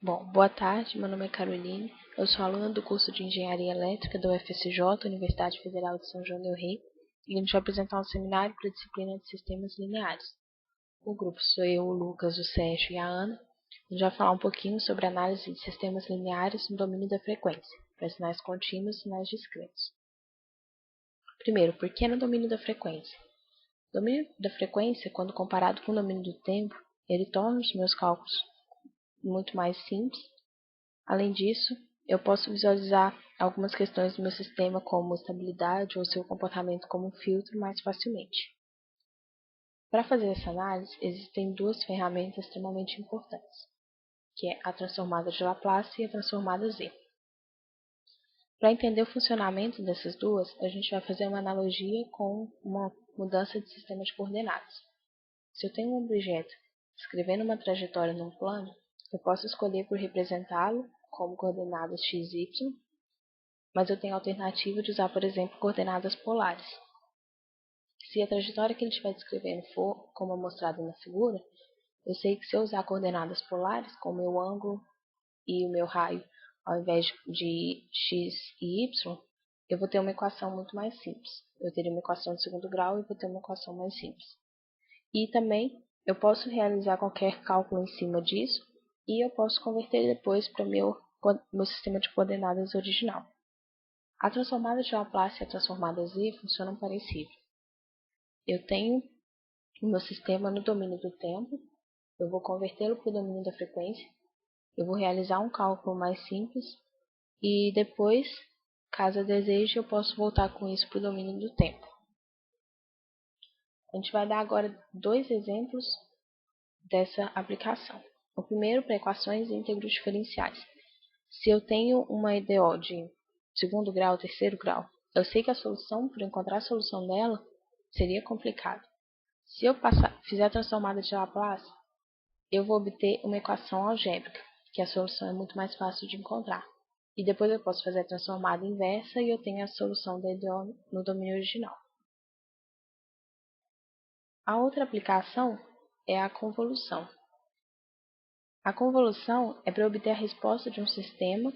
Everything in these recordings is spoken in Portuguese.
Bom, boa tarde, meu nome é Caroline, eu sou aluna do curso de Engenharia Elétrica da UFSJ, Universidade Federal de São João del Rei, e a gente vai apresentar um seminário para a disciplina de Sistemas Lineares. O grupo sou eu, o Lucas, o Sérgio e a Ana. A gente vai falar um pouquinho sobre análise de sistemas lineares no domínio da frequência, para sinais contínuos e sinais discretos. Primeiro, por que no domínio da frequência? O domínio da frequência, quando comparado com o domínio do tempo, ele torna os meus cálculos muito mais simples. Além disso, eu posso visualizar algumas questões do meu sistema, como estabilidade ou seu comportamento como um filtro, mais facilmente. Para fazer essa análise, existem duas ferramentas extremamente importantes, que é a transformada de Laplace e a transformada Z. Para entender o funcionamento dessas duas, a gente vai fazer uma analogia com uma mudança de sistema de coordenadas. Se eu tenho um objeto descrevendo uma trajetória num plano, eu posso escolher por representá-lo como coordenadas x e y, mas eu tenho a alternativa de usar, por exemplo, coordenadas polares. Se a trajetória que ele estiver descrevendo for como mostrado na figura, eu sei que se eu usar coordenadas polares, com o meu ângulo e o meu raio, ao invés de x e y, eu vou ter uma equação muito mais simples. Eu teria uma equação de segundo grau e vou ter uma equação mais simples. E também eu posso realizar qualquer cálculo em cima disso e eu posso converter depois para o meu sistema de coordenadas original. A transformada de Laplace e a transformada Z funcionam parecido. Eu tenho o meu sistema no domínio do tempo, eu vou convertê-lo para o domínio da frequência, eu vou realizar um cálculo mais simples e depois, caso eu deseje, eu posso voltar com isso para o domínio do tempo. A gente vai dar agora dois exemplos dessa aplicação. O primeiro para equações de íntegros diferenciais. Se eu tenho uma EDO de segundo grau, terceiro grau, eu sei que a solução, para encontrar a solução dela, seria complicado. Se eu fizer a transformada de Laplace, eu vou obter uma equação algébrica, que a solução é muito mais fácil de encontrar. E depois eu posso fazer a transformada inversa e eu tenho a solução da EDO no domínio original. A outra aplicação é a convolução. A convolução é para obter a resposta de um sistema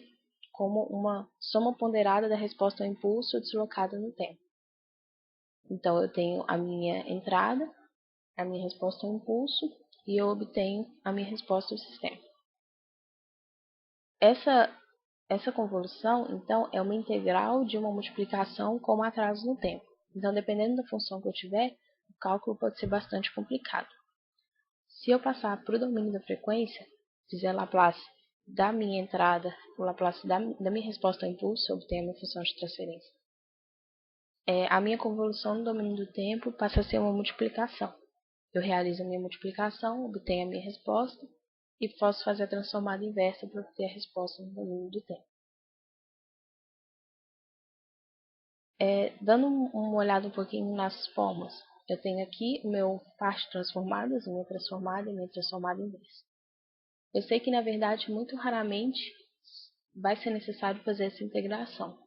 como uma soma ponderada da resposta ao impulso deslocada no tempo. Então, eu tenho a minha entrada, a minha resposta ao impulso, e eu obtenho a minha resposta ao sistema. Essa convolução, então, é uma integral de uma multiplicação com um atraso no tempo. Então, dependendo da função que eu tiver, o cálculo pode ser bastante complicado. Se eu passar para o domínio da frequência, fizer Laplace da minha entrada, o Laplace da minha resposta ao impulso, eu obtenho a minha função de transferência. A minha convolução no domínio do tempo passa a ser uma multiplicação. Eu realizo a minha multiplicação, obtenho a minha resposta e posso fazer a transformada inversa para obter a resposta no domínio do tempo. Dando uma olhada um pouquinho nas fórmulas, eu tenho aqui o meu par de transformadas, a minha transformada e a minha transformada inversa. Eu sei que, na verdade, muito raramente vai ser necessário fazer essa integração.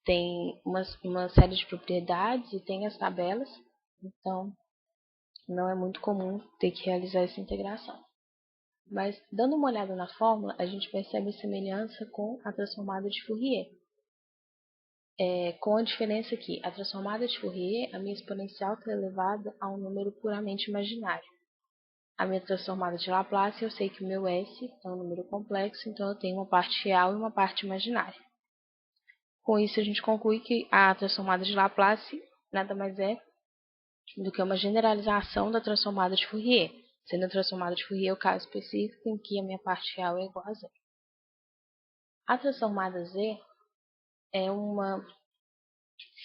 Tem uma série de propriedades e tem as tabelas, então não é muito comum ter que realizar essa integração. Mas, dando uma olhada na fórmula, a gente percebe semelhança com a transformada de Fourier. Com a diferença que a transformada de Fourier, a minha exponencial está elevada a um número puramente imaginário. A minha transformada de Laplace, eu sei que o meu S é um número complexo, então eu tenho uma parte real e uma parte imaginária. Com isso, a gente conclui que a transformada de Laplace nada mais é do que uma generalização da transformada de Fourier, sendo a transformada de Fourier o caso específico em que a minha parte real é igual a zero. A transformada Z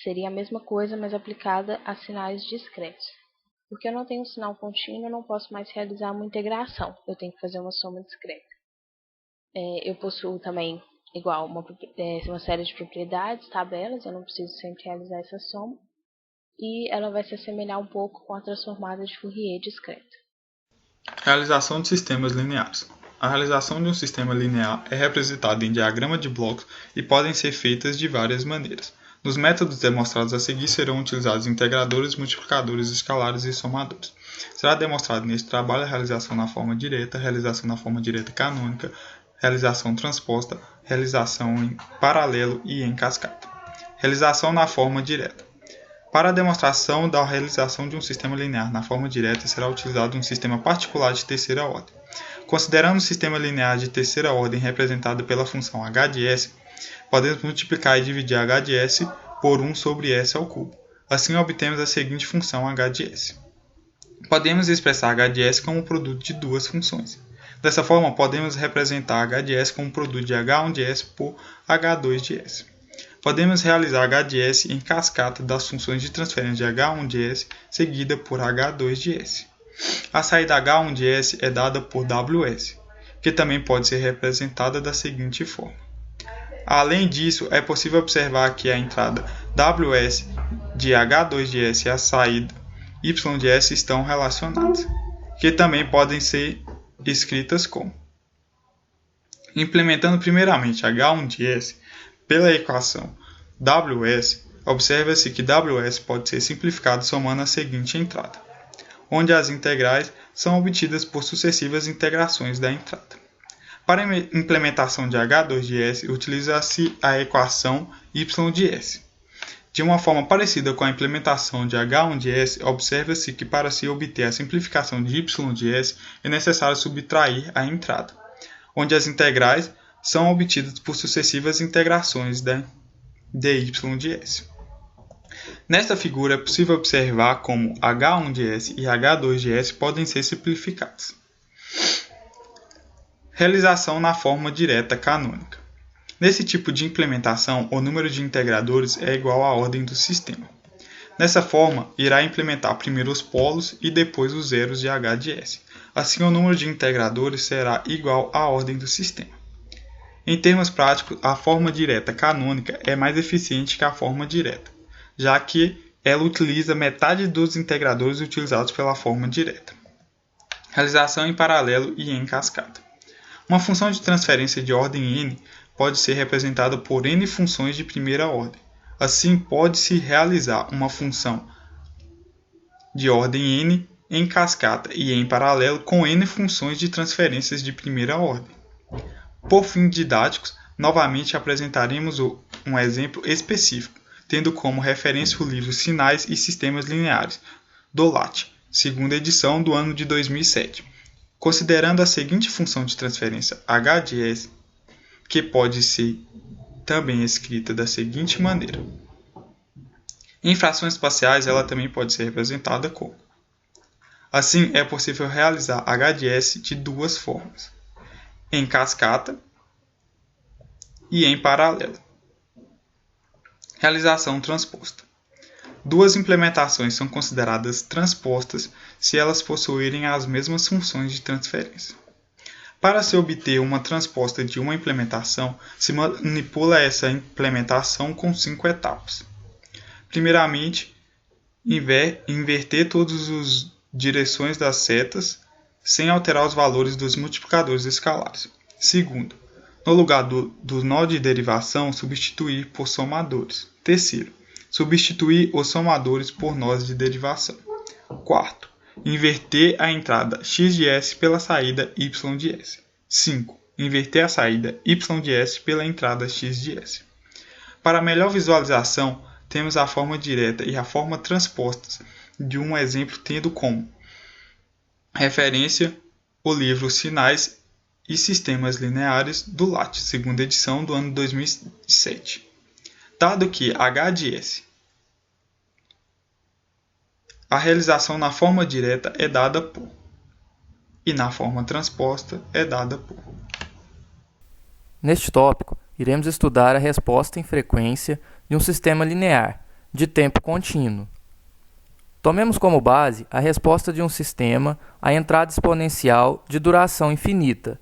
seria a mesma coisa, mas aplicada a sinais discretos. Porque eu não tenho um sinal contínuo, eu não posso mais realizar uma integração, eu tenho que fazer uma soma discreta. Eu possuo também, igual, uma série de propriedades, tabelas, eu não preciso sempre realizar essa soma, e ela vai se assemelhar um pouco com a transformada de Fourier discreta. Realização de sistemas lineares. A realização de um sistema linear é representada em diagrama de blocos e podem ser feitas de várias maneiras. Nos métodos demonstrados a seguir serão utilizados integradores, multiplicadores, escalares e somadores. Será demonstrado neste trabalho a realização na forma direta canônica, realização transposta, realização em paralelo e em cascata. Realização na forma direta. Para a demonstração da realização de um sistema linear na forma direta, será utilizado um sistema particular de terceira ordem. Considerando um sistema linear de terceira ordem representado pela função h de s, podemos multiplicar e dividir h de s por 1 sobre s ao cubo. Assim, obtemos a seguinte função h de s. Podemos expressar h de s como o produto de duas funções. Dessa forma, podemos representar h de s como o produto de h1 de s por h2 de s. Podemos realizar h de s em cascata das funções de transferência de h1 de s seguida por h2 de s. A saída h1 de s é dada por ws, que também pode ser representada da seguinte forma. Além disso, é possível observar que a entrada ws de h2 de s e a saída y de s estão relacionadas, que também podem ser escritas como. Implementando primeiramente h1 de s pela equação ws, observa-se que ws pode ser simplificado somando a seguinte entrada, onde as integrais são obtidas por sucessivas integrações da entrada. Para a implementação de h2 de s, utiliza-se a equação y de s. De uma forma parecida com a implementação de h1 de s, observa-se que para se obter a simplificação de y de s, é necessário subtrair a entrada, onde as integrais são obtidas por sucessivas integrações da dy de s. Nesta figura é possível observar como h1 de s e h2 de s podem ser simplificados. Realização na forma direta canônica. Nesse tipo de implementação, o número de integradores é igual à ordem do sistema. Dessa forma, irá implementar primeiro os polos e depois os zeros de h de s. Assim, o número de integradores será igual à ordem do sistema. Em termos práticos, a forma direta canônica é mais eficiente que a forma direta, já que ela utiliza metade dos integradores utilizados pela forma direta. Realização em paralelo e em cascata. Uma função de transferência de ordem n pode ser representada por n funções de primeira ordem. Assim, pode-se realizar uma função de ordem n em cascata e em paralelo com n funções de transferências de primeira ordem. Por fins didáticos, novamente apresentaremos um exemplo específico, tendo como referência o livro Sinais e Sistemas Lineares, do LAT, segunda edição do ano de 2007. Considerando a seguinte função de transferência h de s, que pode ser também escrita da seguinte maneira. Em frações espaciais, ela também pode ser representada como. Assim, é possível realizar h de s de duas formas, em cascata e em paralelo. Realização transposta. Duas implementações são consideradas transpostas se elas possuírem as mesmas funções de transferência. Para se obter uma transposta de uma implementação, se manipula essa implementação com 5 etapas. Primeiramente, inverter todas as direções das setas sem alterar os valores dos multiplicadores escalares. Segundo, no lugar do nó de derivação, substituir por somadores. Terceiro, substituir os somadores por nós de derivação. Quarto, inverter a entrada x de s pela saída y de s. 5. Inverter a saída y de s pela entrada x de s. Para melhor visualização, temos a forma direta e a forma transpostas de um exemplo tendo como referência o livro Sinais e Sistemas Lineares do LAT, segunda edição do ano 2007. Dado que h de s, a realização na forma direta é dada por, e na forma transposta é dada por. Neste tópico, iremos estudar a resposta em frequência de um sistema linear, de tempo contínuo. Tomemos como base a resposta de um sistema à entrada exponencial de duração infinita.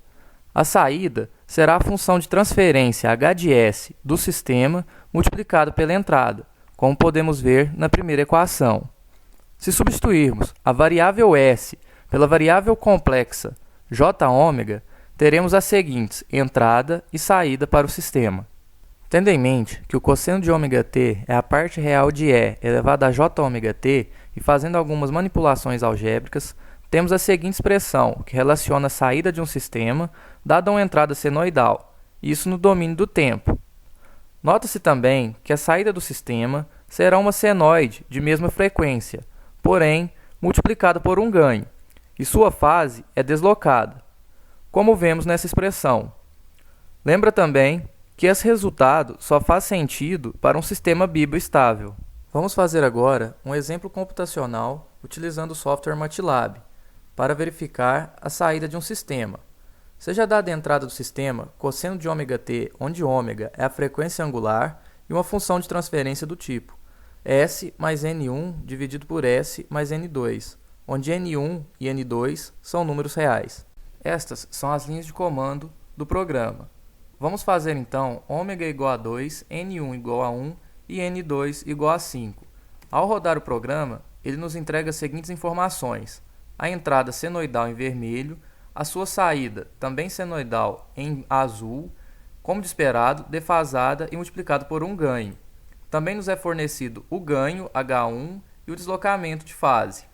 A saída será a função de transferência h de s do sistema multiplicado pela entrada, como podemos ver na primeira equação. Se substituirmos a variável s pela variável complexa jômega, teremos as seguintes entrada e saída para o sistema. Tendo em mente que o cosseno de ômega-t é a parte real de e elevado a jômega-t e fazendo algumas manipulações algébricas, temos a seguinte expressão, que relaciona a saída de um sistema dada uma entrada senoidal, isso no domínio do tempo. Nota-se também que a saída do sistema será uma senoide de mesma frequência, porém multiplicada por um ganho, e sua fase é deslocada, como vemos nessa expressão. Lembra também que esse resultado só faz sentido para um sistema biboestável. Vamos fazer agora um exemplo computacional utilizando o software MATLAB para verificar a saída de um sistema. Seja dada a entrada do sistema cosseno de ômega-t, onde ômega é a frequência angular e uma função de transferência do tipo S mais N1 dividido por S mais N2, onde N1 e N2 são números reais. Estas são as linhas de comando do programa. Vamos fazer então ômega igual a 2, N1 igual a 1 e N2 igual a 5. Ao rodar o programa, ele nos entrega as seguintes informações: a entrada senoidal em vermelho, a sua saída também senoidal em azul, como de esperado, defasada e multiplicado por um ganho. Também nos é fornecido o ganho, H1, e o deslocamento de fase.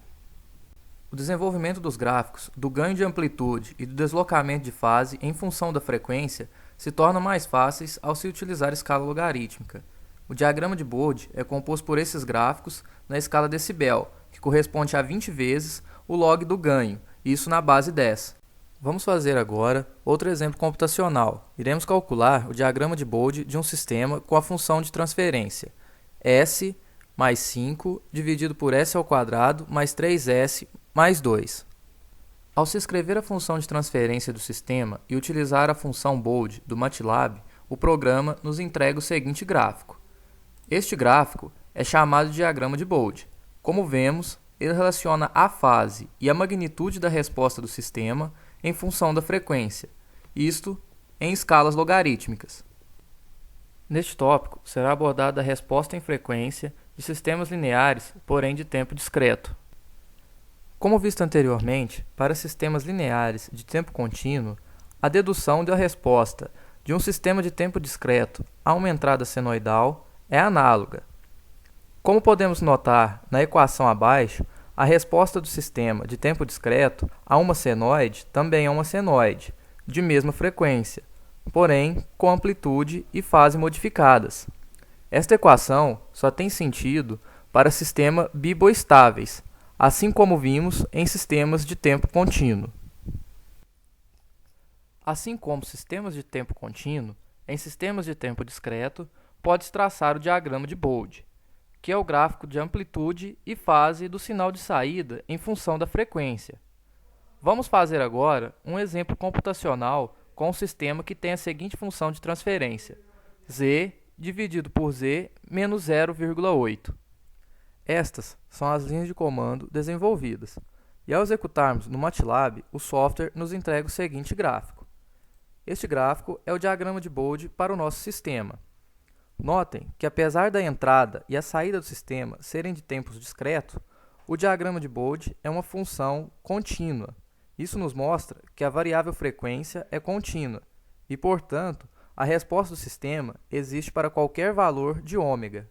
O desenvolvimento dos gráficos do ganho de amplitude e do deslocamento de fase em função da frequência se tornam mais fáceis ao se utilizar escala logarítmica. O diagrama de Bode é composto por esses gráficos na escala decibel, que corresponde a 20 vezes o log do ganho, isso na base 10. Vamos fazer agora outro exemplo computacional. Iremos calcular o diagrama de Bode de um sistema com a função de transferência S mais 5 dividido por S ao quadrado mais 3S mais 2. Ao se escrever a função de transferência do sistema e utilizar a função Bode do MATLAB, o programa nos entrega o seguinte gráfico. Este gráfico é chamado de diagrama de Bode. Como vemos, ele relaciona a fase e a magnitude da resposta do sistema em função da frequência, isto em escalas logarítmicas. Neste tópico, será abordada a resposta em frequência de sistemas lineares, porém de tempo discreto. Como visto anteriormente, para sistemas lineares de tempo contínuo, a dedução da resposta de um sistema de tempo discreto a uma entrada senoidal é análoga. Como podemos notar na equação abaixo, a resposta do sistema de tempo discreto a uma senoide também é uma senoide, de mesma frequência, porém com amplitude e fase modificadas. Esta equação só tem sentido para sistemas biboestáveis, assim como vimos em sistemas de tempo contínuo. Assim como sistemas de tempo contínuo, em sistemas de tempo discreto, pode-se traçar o diagrama de Bode, que é o gráfico de amplitude e fase do sinal de saída em função da frequência. Vamos fazer agora um exemplo computacional com um sistema que tem a seguinte função de transferência: Z dividido por Z menos 0,8. Estas são as linhas de comando desenvolvidas, e ao executarmos no MATLAB, o software nos entrega o seguinte gráfico. Este gráfico é o diagrama de Bode para o nosso sistema. Notem que, apesar da entrada e a saída do sistema serem de tempos discretos, o diagrama de Bode é uma função contínua. Isso nos mostra que a variável frequência é contínua e, portanto, a resposta do sistema existe para qualquer valor de ômega.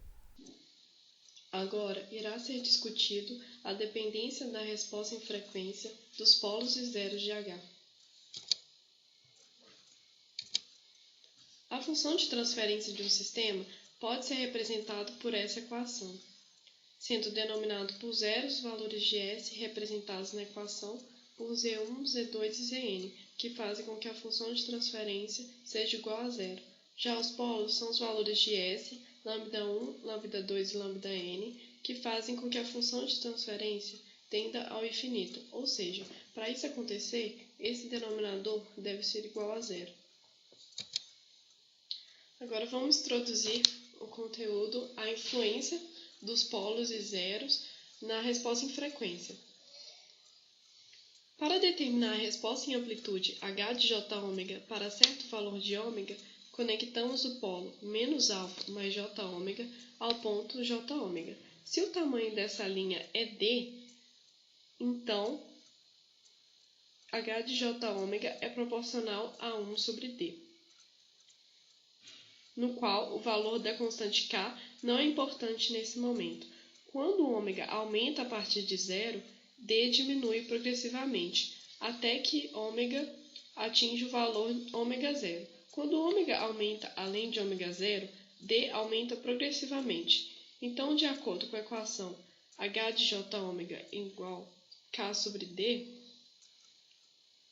Agora, irá ser discutido a dependência da resposta em frequência dos polos e zeros de H. A função de transferência de um sistema pode ser representada por essa equação, sendo denominado por zeros os valores de S representados na equação por Z1, Z2 e Zn, que fazem com que a função de transferência seja igual a zero. Já os polos são os valores de S, lambda1, lambda2 e lambda-n, que fazem com que a função de transferência tenda ao infinito, ou seja, para isso acontecer, esse denominador deve ser igual a zero. Agora vamos introduzir o conteúdo, a influência dos polos e zeros na resposta em frequência. Para determinar a resposta em amplitude h de jômega para certo valor de ômega, conectamos o polo menos alfa mais jômega ao ponto jômega. Se o tamanho dessa linha é d, então h de jômega é proporcional a 1 sobre d. No qual o valor da constante k não é importante nesse momento. Quando o ômega aumenta a partir de zero, D diminui progressivamente, até que ômega atinge o valor ômega zero. Quando ômega aumenta além de ômega zero, D aumenta progressivamente. Então, de acordo com a equação H de Jômega igual K sobre D,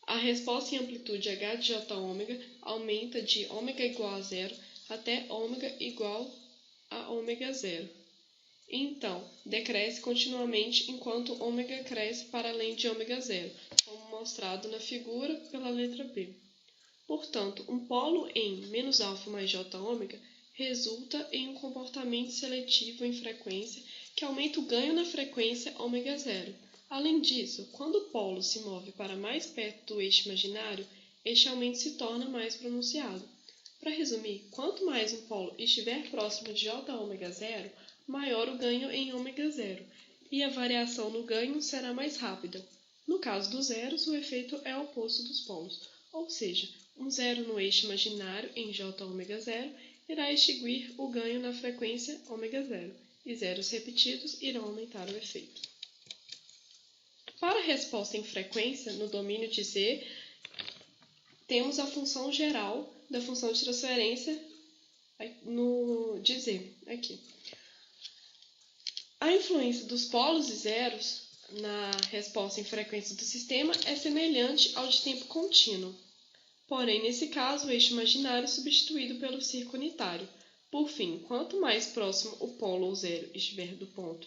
a resposta em amplitude H de Jômega aumenta de ômega igual a zero até ômega igual a ômega zero. Então, decresce continuamente enquanto ômega cresce para além de ômega zero, como mostrado na figura pela letra B. Portanto, um polo em menos alfa mais Jômega resulta em um comportamento seletivo em frequência que aumenta o ganho na frequência ômega zero. Além disso, quando o polo se move para mais perto do eixo imaginário, este aumento se torna mais pronunciado. Para resumir, quanto mais um polo estiver próximo de Jômega zero, maior o ganho em ômega zero, e a variação no ganho será mais rápida. No caso dos zeros, o efeito é o oposto dos polos, ou seja, um zero no eixo imaginário em Jômega zero irá extinguir o ganho na frequência ômega zero, e zeros repetidos irão aumentar o efeito. Para a resposta em frequência, no domínio de Z, temos a função geral da função de transferência de Z, aqui. A influência dos polos e zeros na resposta em frequência do sistema é semelhante ao de tempo contínuo. Porém, nesse caso, o eixo imaginário é substituído pelo círculo unitário. Por fim, quanto mais próximo o polo ou zero estiver do ponto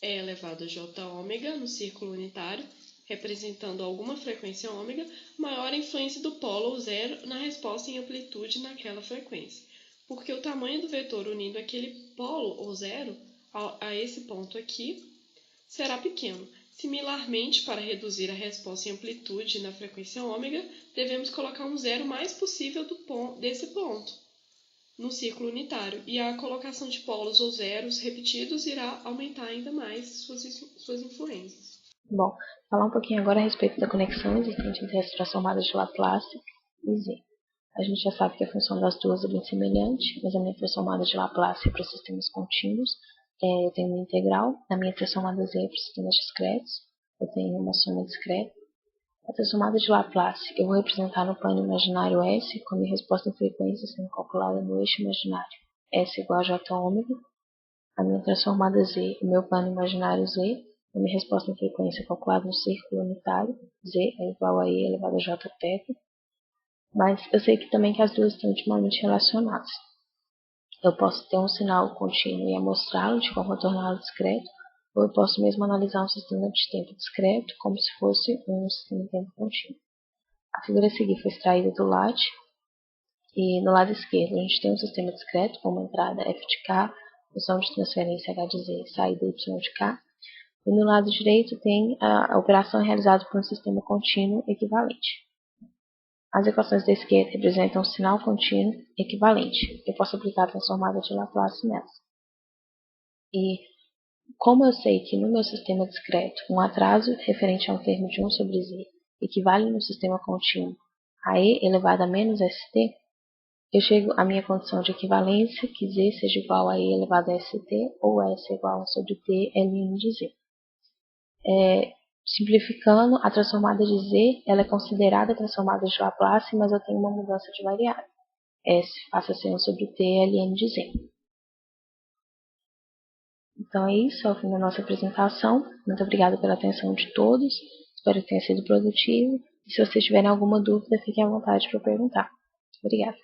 E elevado a Jômega no círculo unitário, representando alguma frequência ômega, maior a influência do polo ou zero na resposta em amplitude naquela frequência, porque o tamanho do vetor unindo aquele polo ou zero a esse ponto aqui será pequeno. Similarmente, para reduzir a resposta em amplitude na frequência ômega, devemos colocar um zero mais possível desse ponto no círculo unitário, e a colocação de polos ou zeros repetidos irá aumentar ainda mais suas influências. Bom, falar um pouquinho agora a respeito da conexão existente entre as transformadas de Laplace e Z. A gente já sabe que a função das duas é bem semelhante, mas a minha transformada de Laplace é para sistemas contínuos. Eu tenho uma integral, na minha transformada Z é para sistemas discretos, eu tenho uma soma discreta. A transformada de Laplace eu vou representar no plano imaginário S, com a minha resposta em frequência sendo calculada no eixo imaginário S igual a Jômega. A minha transformada Z, o meu plano imaginário Z, a minha resposta em frequência calculada no círculo unitário, Z é igual a E elevado a J θ. Mas eu sei que também que as duas estão intimamente relacionadas. Eu posso ter um sinal contínuo e amostrá-lo de forma a torná-lo discreto, ou eu posso mesmo analisar um sistema de tempo discreto como se fosse um sistema de tempo contínuo. A figura a seguir foi extraída do LaTeX, e no lado esquerdo a gente tem um sistema discreto com uma entrada f de k, função de transferência h de z, saída y de k, e no lado direito tem a operação realizada por um sistema contínuo equivalente. As equações da esquerda representam um sinal contínuo equivalente. Eu posso aplicar a transformada de Laplace nelas. E como eu sei que no meu sistema discreto um atraso referente a um termo de 1 sobre z equivale no sistema contínuo a e elevado a menos st, eu chego à minha condição de equivalência que z seja igual a e elevado a st ou s igual a 1 sobre t L1 de z. Simplificando, a transformada de z ela é considerada a transformada de Laplace, mas eu tenho uma mudança de variável. S passa a ser 1 sobre t Ln de z. Então é isso, é o fim da nossa apresentação. Muito obrigada pela atenção de todos. Espero que tenha sido produtivo. E se vocês tiverem alguma dúvida, fiquem à vontade para perguntar. Obrigada.